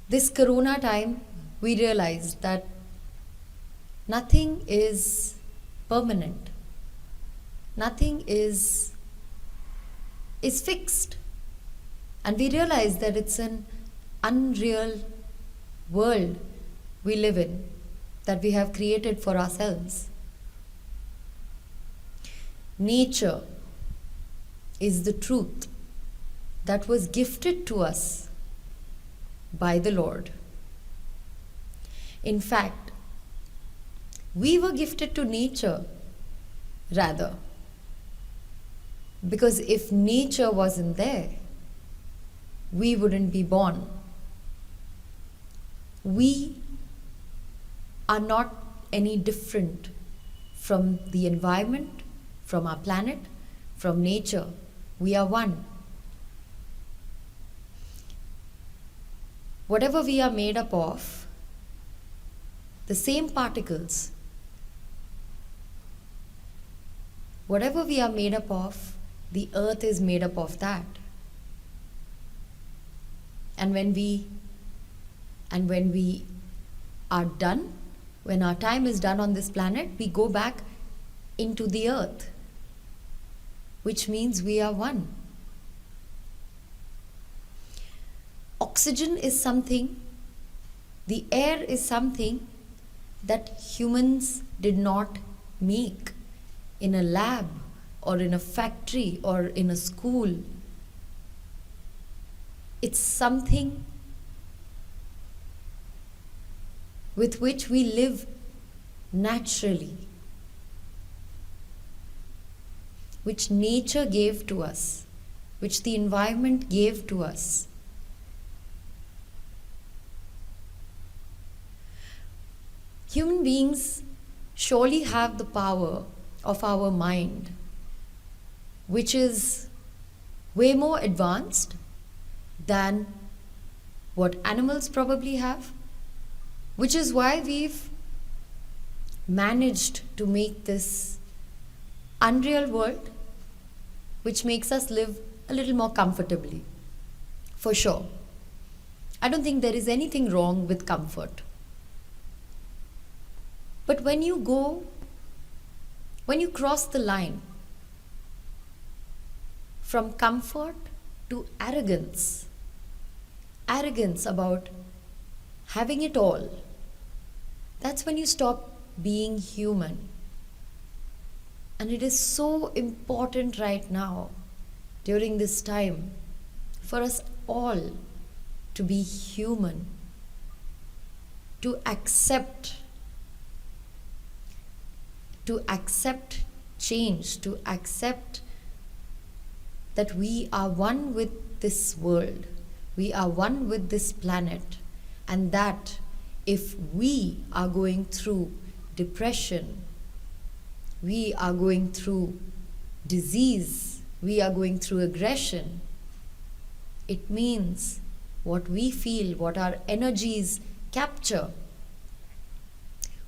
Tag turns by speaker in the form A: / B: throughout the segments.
A: This Corona time, we realized that nothing is permanent. Nothing is fixed. And we realized that it's an unreal world we live in, that we have created for ourselves. Nature is the truth that was gifted to us by the Lord. In fact, we were gifted to nature, rather, because if nature wasn't there, we wouldn't be born. We are not any different from the environment, from our planet, from nature. We are one. Whatever we are made up of, the same particles, whatever we are made up of, the earth is made up of that. And when we are done, when our time is done on this planet, we go back into the earth, which means we are one. Oxygen is something, the air is something that humans did not make in a lab or in a factory or in a school. It's something with which we live naturally, which nature gave to us, which the environment gave to us. Human beings surely have the power of our mind, which is way more advanced than what animals probably have, which is why we've managed to make this unreal world, which makes us live a little more comfortably. For sure. I don't think there is anything wrong with comfort. But when you cross the line from comfort to arrogance about having it all, that's when you stop being human. And it is so important right now, during this time, for us all to be human, to accept change, to accept that we are one with this world, we are one with this planet, and that if we are going through depression, we are going through disease, we are going through aggression, it means what we feel, what our energies capture,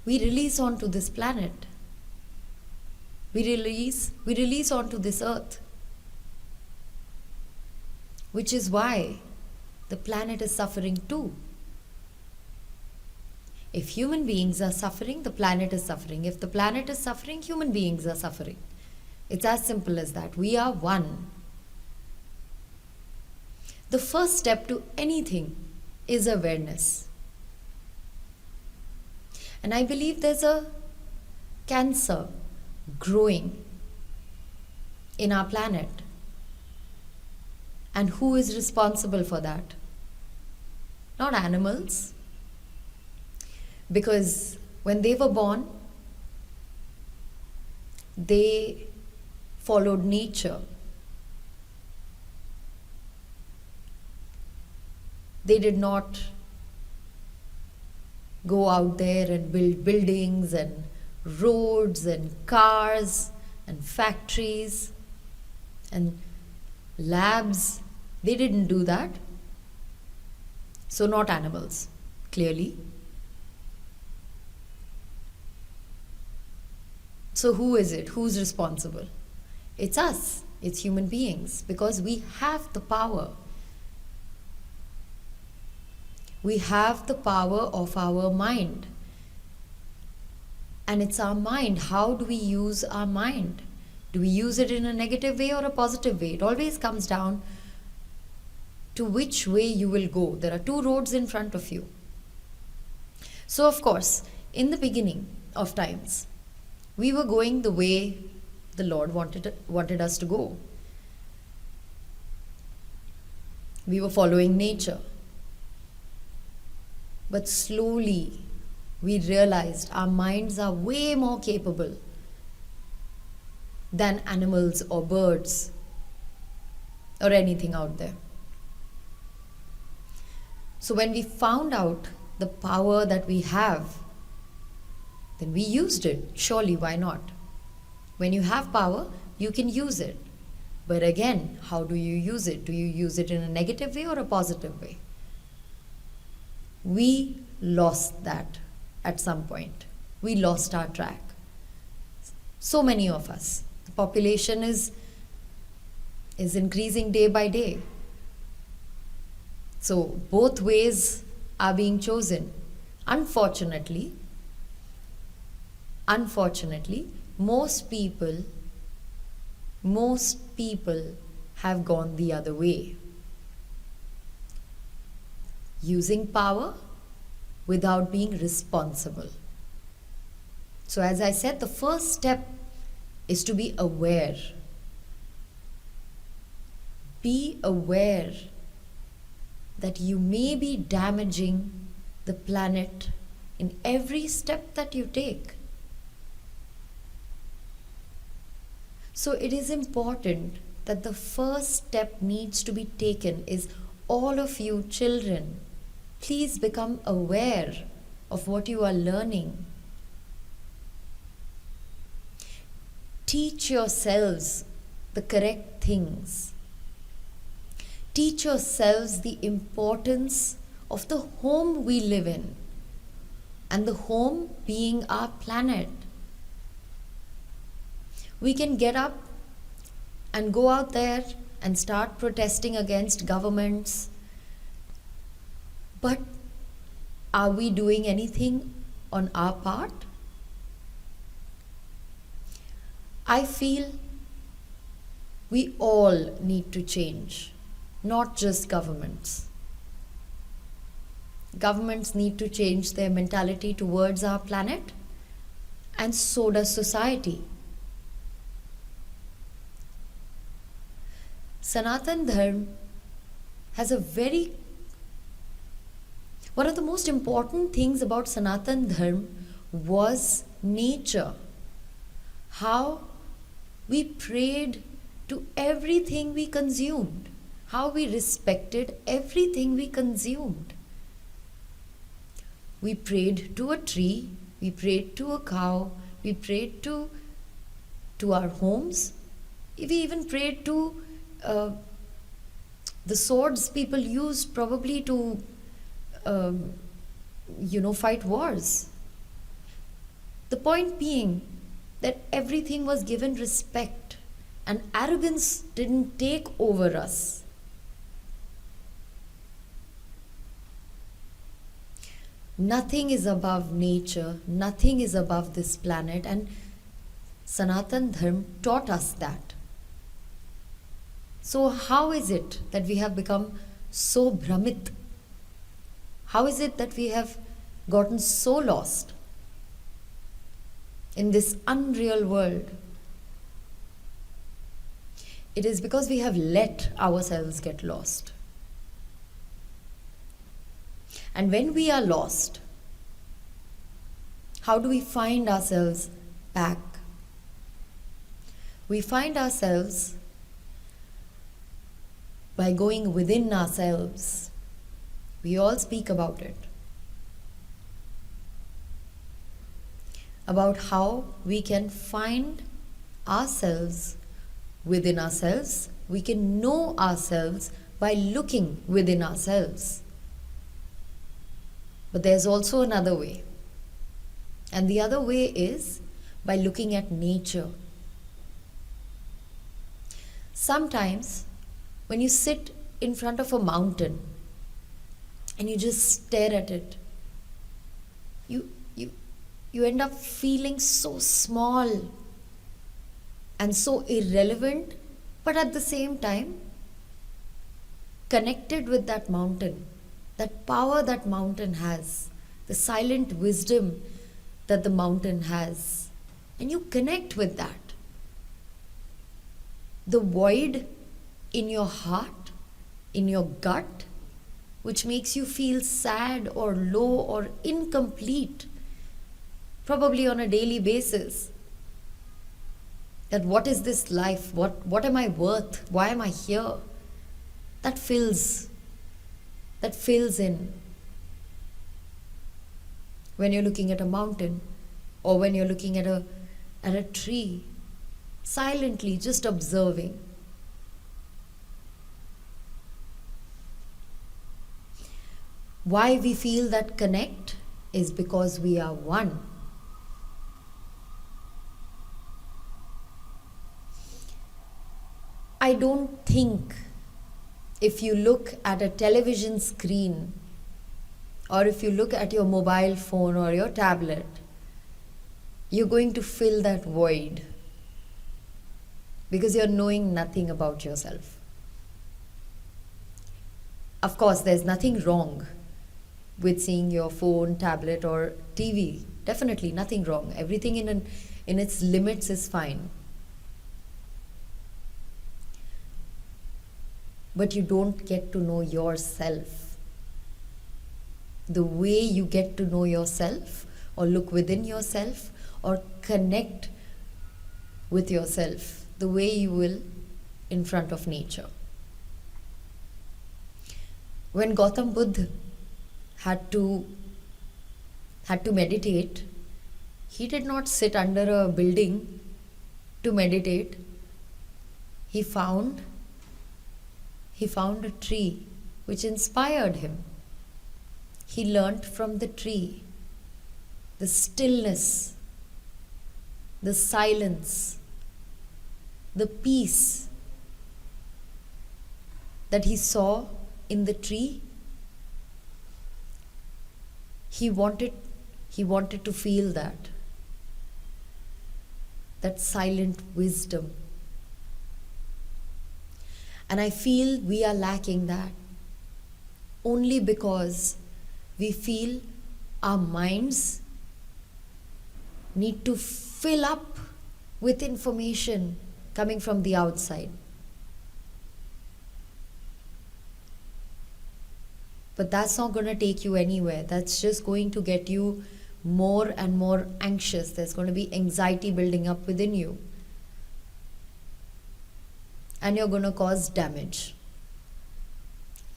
A: we release onto this planet. We release onto this earth, which is why the planet is suffering too. If human beings are suffering, the planet is suffering. If the planet is suffering, human beings are suffering. It's as simple as that. We are one. The first step to anything is awareness. And I believe there's a cancer growing in our planet. And who is responsible for that? Not animals. Because when they were born, they followed nature. They did not go out there and build buildings and roads and cars and factories and labs. They didn't do that. So not animals, clearly. So who is it? Who's responsible? It's us. It's human beings, because we have the power. We have the power of our mind. And it's our mind. How do we use our mind? Do we use it in a negative way or a positive way? It always comes down to which way you will go. There are two roads in front of you. So, of course, in the beginning of times, we were going the way the Lord wanted us to go. We were following nature. But slowly, we realized our minds are way more capable than animals or birds or anything out there. So when we found out the power that we have, then we used it. Surely, why not? When you have power, you can use it. But again, how do you use it? Do you use it in a negative way or a positive way? We lost that at some point. We lost our track. So many of us. The population is increasing day by day. So both ways are being chosen. Unfortunately, most people have gone the other way. Using power without being responsible. So as I said, the first step is to be aware. Be aware that you may be damaging the planet in every step that you take. So it is important that the first step needs to be taken is all of you children, please become aware of what you are learning. Teach yourselves the correct things. Teach yourselves the importance of the home we live in, and the home being our planet. We can get up and go out there and start protesting against governments, but are we doing anything on our part? I feel we all need to change, not just governments. Governments need to change their mentality towards our planet, and so does society. Sanatana Dharma has one of the most important things about Sanatana Dharma was nature. How we prayed to everything we consumed. How we respected everything we consumed. We prayed to a tree, we prayed to a cow, we prayed to our homes, we even prayed to the swords people used probably to fight wars. The point being that everything was given respect and arrogance didn't take over us. Nothing is above nature, nothing is above this planet, and Sanatana Dharma taught us that. So how is it that we have become so bhramit? How is it that we have gotten so lost in this unreal world? It is because we have let ourselves get lost. And when we are lost, how do we find ourselves back? We find ourselves by going within ourselves. We all speak about it. About how we can find ourselves within ourselves. We can know ourselves by looking within ourselves. But there's also another way. And the other way is by looking at nature. Sometimes when you sit in front of a mountain and you just stare at it, you you you end up feeling so small and so irrelevant, but at the same time connected with that mountain, that power that mountain has, the silent wisdom that the mountain has, and you connect with that. The void in your heart, in your gut, which makes you feel sad or low or incomplete, probably on a daily basis. That what is this life? What am I worth? Why am I here? That fills in. When you're looking at a mountain, or when you're looking at a tree, silently just observing. Why we feel that connect is because we are one. I don't think if you look at a television screen, or if you look at your mobile phone or your tablet, you're going to fill that void, because you're knowing nothing about yourself. Of course, there's nothing wrong with seeing your phone, tablet, or TV. Definitely nothing wrong. Everything in its limits is fine. But you don't get to know yourself. The way you get to know yourself, or look within yourself, or connect with yourself, the way you will in front of nature. When Gautam Buddha had to meditate, he did not sit under a building to meditate. He found a tree which inspired him. He learnt from the tree the stillness, the silence, the peace that he saw in the tree. He wanted to feel that silent wisdom. And I feel we are lacking that only because we feel our minds need to fill up with information coming from the outside. But that's not going to take you anywhere. That's just going to get you more and more anxious. There's going to be anxiety building up within you. And you're going to cause damage.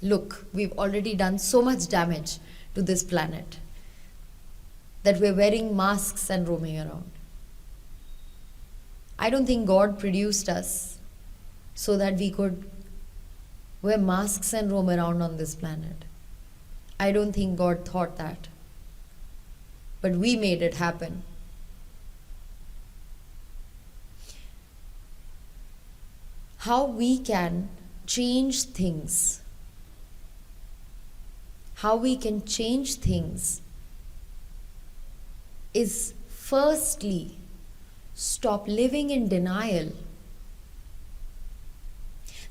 A: Look, we've already done so much damage to this planet that we're wearing masks and roaming around. I don't think God produced us so that we could wear masks and roam around on this planet. I don't think God thought that. But we made it happen. How we can change things. How we can change things is firstly stop living in denial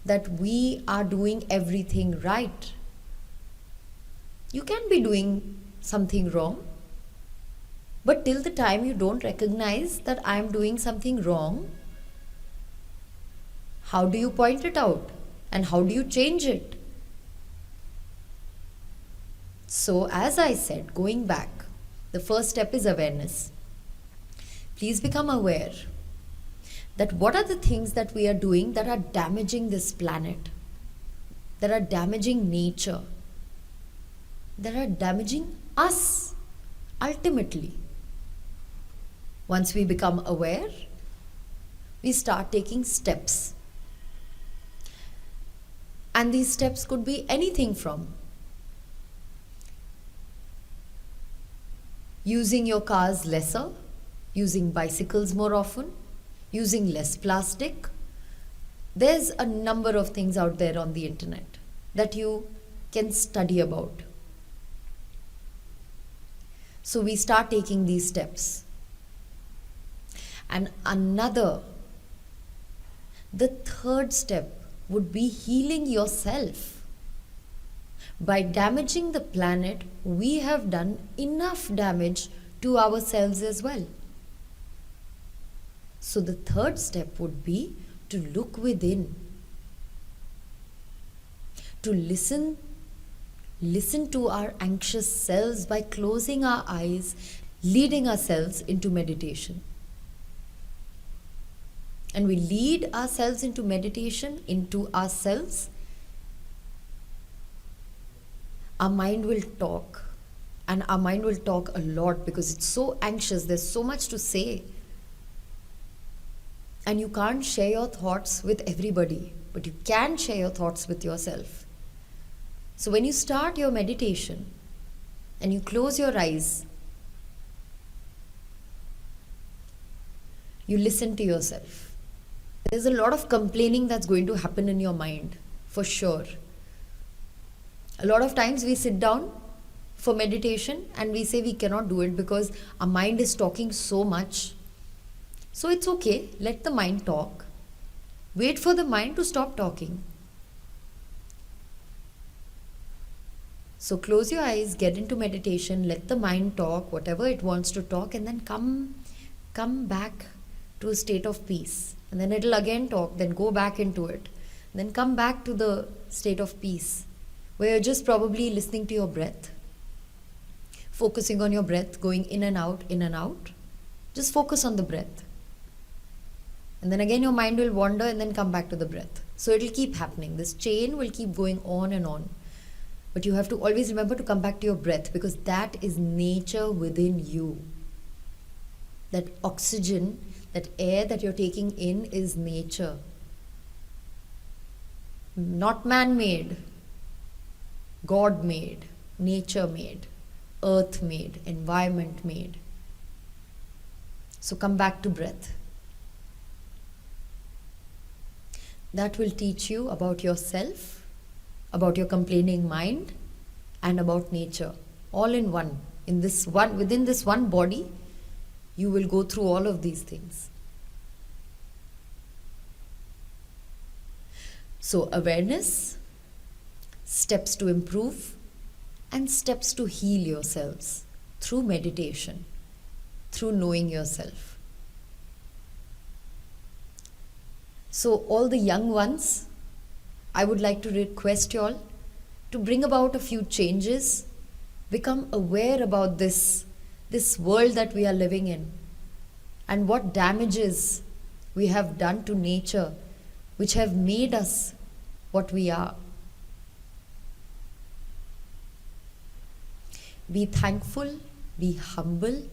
A: that we are doing everything right. You can be doing something wrong, but till the time you don't recognize that I am doing something wrong, how do you point it out and how do you change it? So, as I said, going back, the first step is awareness. Please become aware that what are the things that we are doing that are damaging this planet, that are damaging nature, that are damaging us ultimately. Once we become aware, we start taking steps. And these steps could be anything from using your cars lesser, using bicycles more often, using less plastic. There's a number of things out there on the internet that you can study about. So we start taking these steps. And the third step would be healing yourself. By damaging the planet, we have done enough damage to ourselves as well. So the third step would be to look within, to listen to our anxious selves by closing our eyes, leading ourselves into meditation. And we lead ourselves into meditation, into ourselves. Our mind will talk, and our mind will talk a lot because it's so anxious. There's so much to say. And you can't share your thoughts with everybody, but you can share your thoughts with yourself. So when you start your meditation and you close your eyes, you listen to yourself. There's a lot of complaining that's going to happen in your mind, for sure. A lot of times we sit down for meditation and we say we cannot do it because our mind is talking so much. So it's okay, let the mind talk. Wait for the mind to stop talking. So close your eyes, get into meditation, let the mind talk, whatever it wants to talk, and then come back to a state of peace. And then it'll again talk, then go back into it. Then come back to the state of peace, where you're just probably listening to your breath, focusing on your breath, going in and out, in and out. Just focus on the breath. And then again your mind will wander and then come back to the breath. So it'll keep happening. This chain will keep going on and on. But you have to always remember to come back to your breath, because that is nature within you. That oxygen, that air that you're taking in is nature. Not man-made, God-made, nature-made, earth-made, environment-made. So come back to breath. That will teach you about yourself, about your complaining mind, and about nature, all in one. Within this one body, you will go through all of these things. So awareness, steps to improve, and steps to heal yourselves through meditation, through knowing yourself. So all the young ones, I would like to request you all to bring about a few changes, become aware about this world that we are living in and what damages we have done to nature, which have made us what we are. Be thankful, be humble,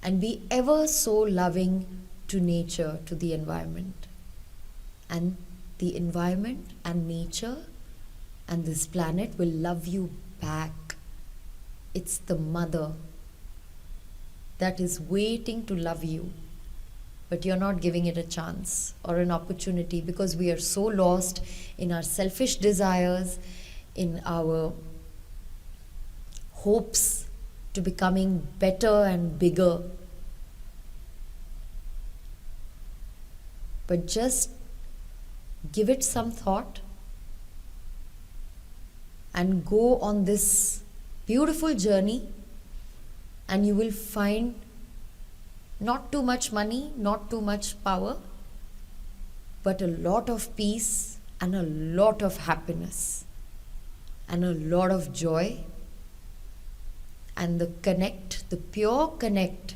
A: and be ever so loving to nature, to the environment. And the environment and nature and this planet will love you back. It's the mother that is waiting to love you, but you're not giving it a chance or an opportunity because we are so lost in our selfish desires, in our hopes to becoming better and bigger. But just give it some thought and go on this beautiful journey, and you will find not too much money, not too much power, but a lot of peace and a lot of happiness and a lot of joy, and the pure connect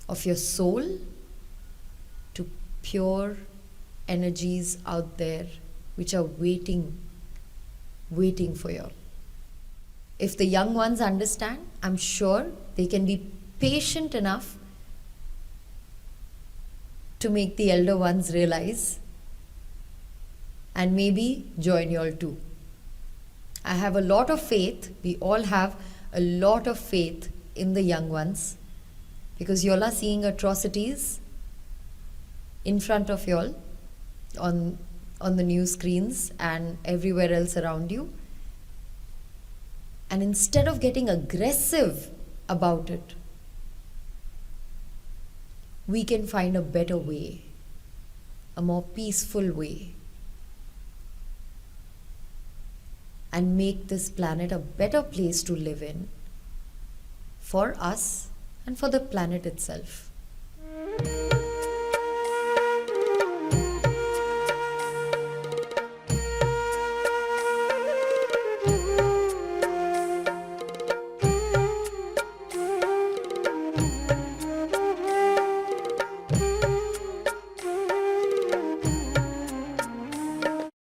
A: of your soul to pure energies out there which are waiting for you. If the young ones understand, I'm sure they can be patient enough to make the elder ones realize and maybe join you all too. I have a lot of faith, we all have a lot of faith in the young ones, because you all are seeing atrocities in front of you all on the news screens and everywhere else around you. And instead of getting aggressive about it, we can find a better way, a more peaceful way, and make this planet a better place to live in for us and for the planet itself.